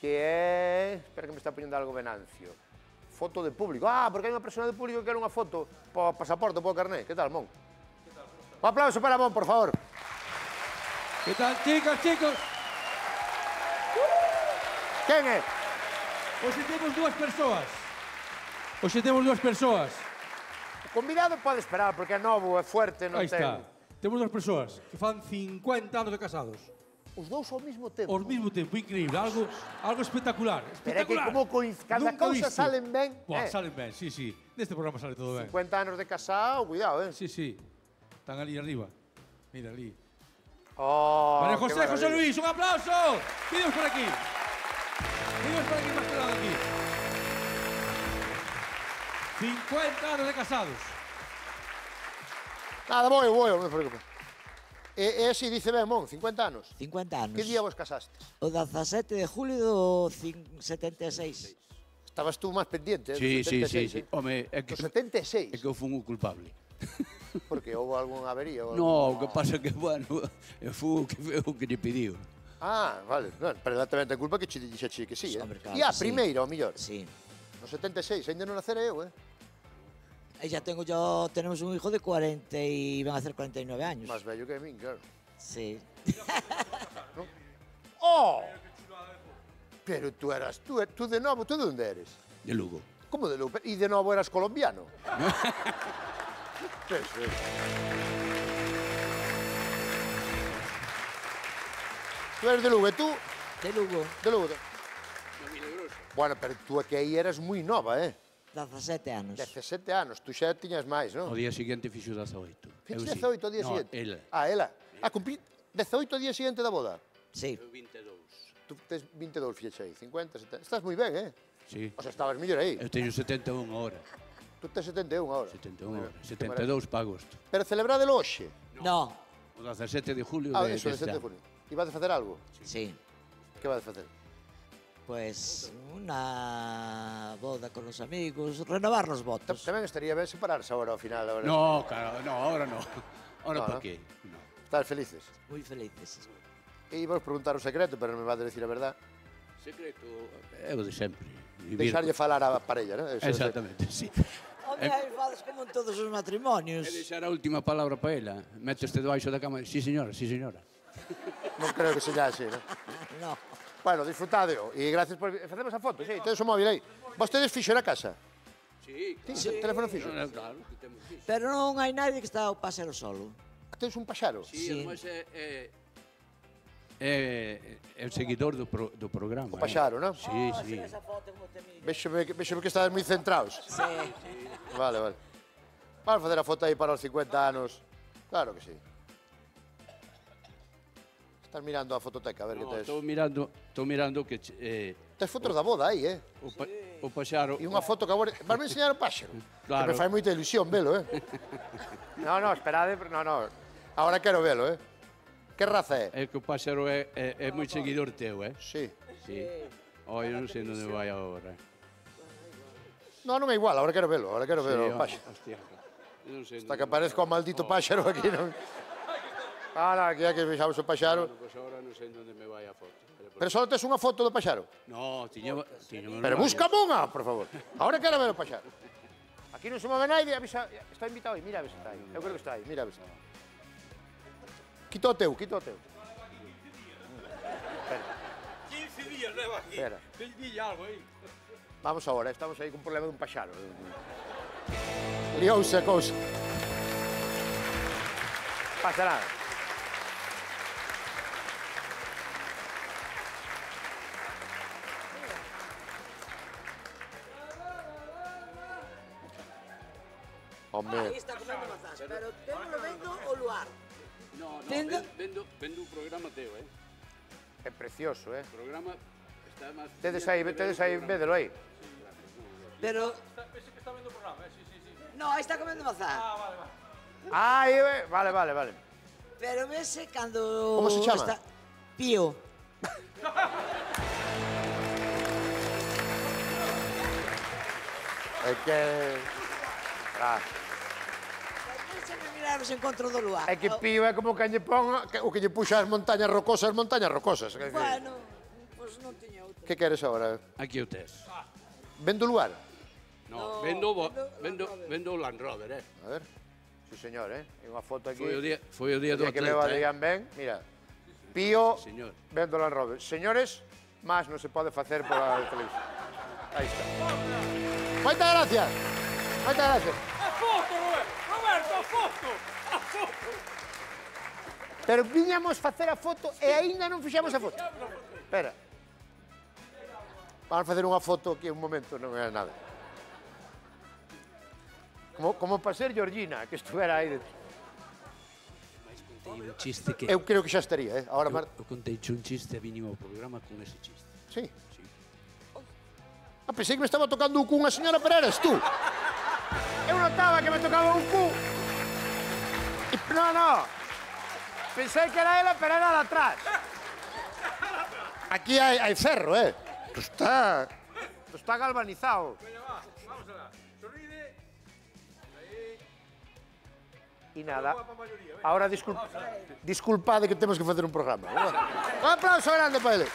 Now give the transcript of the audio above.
que é... Espera que me está poñendo algo Venancio. Foto de público. Ah, porque hai unha persona de público que quere unha foto para o pasaporte, para o carné. Que tal, Mon? Un aplauso para Mon, por favor. Que tal, chicos, chicos? Quen é? Hoxe temos dúas persoas. Hoxe temos dúas persoas. O convidado pode esperar, porque é novo, é fuerte, non Aí ten... está. Temos dúas persoas que fan 50 anos de casados. Os dous ao mesmo tempo. Ao mesmo tempo, increíble, algo espectacular. Pero é que como cada cousa salen ben. Buah, salen ben, sí, sí. Neste programa sale todo ben. 50 anos de casado, cuidado, Sí, sí. Están ali arriba. Mira, ali. Oh, María José, José Luis, un aplauso. Vídeos por aquí. Vídeos por aquí, más que nada aquí. 50 anos de casados. Nada, voy, non me preocupe. E así dice ben, Mon, 50 anos. 50 anos. Que día vos casastes? O 17 de julio do 76. Estabas tú máis pendiente, Sí, do 76, sí. Home, é que... Do 76? É que eu fui un culpable. Porque houve algunha avería? No, o que pasa é que, bueno, eu fui o que lle pediu. Ah, vale. No, pero tamén ten culpa que che dixeche que sí, Hombre, claro E a que sí. primeira, ao millor. Sí. No 76, ainda non nacera eu, E ya tenemos un hijo de 40 y van a hacer 49 años. Más bello que min, claro. Sí. ¿No? ¡Oh! Pero tú de novo, tú de onde eres? De Lugo. Como de Lugo? E de novo eras colombiano? Eso. Tú eres de Lugo, e tú? De Lugo. De Lugo. Bueno, pero tú aquí aí eras moi nova, 17 anos. 17 anos, tú xa tiñas máis, non? O día seguinte fixo 18. Fixo 18 o día seguinte? No, ela. Ah, ela. Ah, cumprí 18 o día seguinte da boda? Sí. Eu 22. Tú tes 22 fixeche aí, 50, 70... Estás moi ben, Sí. O sea, estabas mellor aí. Eu teño 71 ahora. Tú tes 71 agora. 71 ahora. 72 para agosto. Pero celebradelo hoxe. No. O 17 de julio Ah, de eso, deste 17 de ano. junio. E vas a facer algo? Sí. Que vas a facer? Pues una boda con los amigos, renovar los votos. Tamén estaría ben separarse agora ao final. Agora. No, claro, no, ahora no. Ahora No, para no. qué? No. Estás felices? Muy felices. E vos preguntar o secreto, pero non me vas a decir a verdad. Secreto é o de sempre. Deixarlle falar a parella, non? Eso, Exactamente, sí. Hombre, hai fadas como en todos os matrimonios. E deixar a última palabra para ela. Meteste debaixo da cama. Sí, señora, sí, señora. Non creo que seña así, non? No. Bueno, disfrutadeo. E gracias por... Facemos a foto, sí. Tedes o móvil aí. Vostedes fixo na casa? Sí, Sí. Teléfono fixo? claro, que temos fixo. Pero non hai nadie que está ao pasero solo. Tedes un paxaro? Sí, Sí. además é o seguidor do programa. O paxaro, non? Sí, sí. Esa foto como te mira. Vexo que estades moi centrados. Sí. Vale, vale. Vamos facer a foto aí para os 50 anos. Claro que sí. Estás mirando a fototeca, a ver que No, tes. estou mirando que Tes fotos da boda aí, o paxaro... E unha foto que agora... Vas me enseñar o páxaro? Claro. Que me fai moita ilusión velo, No, esperade, no. Agora quero velo, Que raza é? É que o páxaro é moi seguidor teu, Sí. Sí. Oh, eu non sei onde vai agora. Non é igual, agora quero velo o páxaro. Hostia. Eu non sei Hasta que aparezca o maldito páxaro aquí, non? Ah, aquí é que fixamos o páxaro. Pois agora non sei onde me vai a foto. Pero só tes unha foto do páxaro? No, tiña Pero busca unha, por favor. Agora quero ver o páxaro. Aquí non se move naide, avisa, está invitado aí, mira a ver se está aí. Eu creo que está aí, mira a ver se está aí. Quito o teu. 15 días leva aquí. Espera. Dille algo aí. Vamos agora, estamos aí con problema dun paxaro. Liouse a cousa. Pasa nada. Hombre. Ahí está comendo mazás, pero témolo vendo o luar. No, Vendo? vendo o programa teu, É precioso, O programa está máis... Tedes aí, védelo aí. Pero... Ese que está vendo o programa, sí. No, aí está comendo mazá. Ah, vale. Pero ese cando... Como se chama? Está... Pío. É que... Ah, Ese me miramos en contra do luar. é que Pío é como que lle pon o que lle puxa as montañas rocosas, quer dizer. Bueno, pues Que queres agora? Aquí o tes. Vendo o lugar? No, vendo o Land Rover, A ver. Sí, señor, Hai unha foto aquí. Foi o día do Día que leva atleta, digan ben, mira. Pío, Señor. vendo Land Rover. Señores, máis non se pode facer pola televisión. Aí está. Moitas gracias. Moitas gracias. A foto, Roberto, a foto! A foto! Pero viñamos facer a foto e aínda non fixemos a foto. Espera. Vamos facer unha foto aquí un momento, non é nada. Como para ser Georgina, que estuvera aí dentro. Contei un chiste que... Eu creo que xa estaría, Ahora, Eu contei un chiste e vinimo ao programa con ese chiste. Sí. Pensei que me estaba tocando o cu unha señora, pero eres tú. Eu notaba que me tocaba un cu. No. Pensei que era ela, pero era de atrás. Aquí hai ferro, Isto está galvanizado. Veña, va, vamos alá. Sorride. E nada. Ahora disculpade que temos que facer un programa. Un aplauso grande para ele.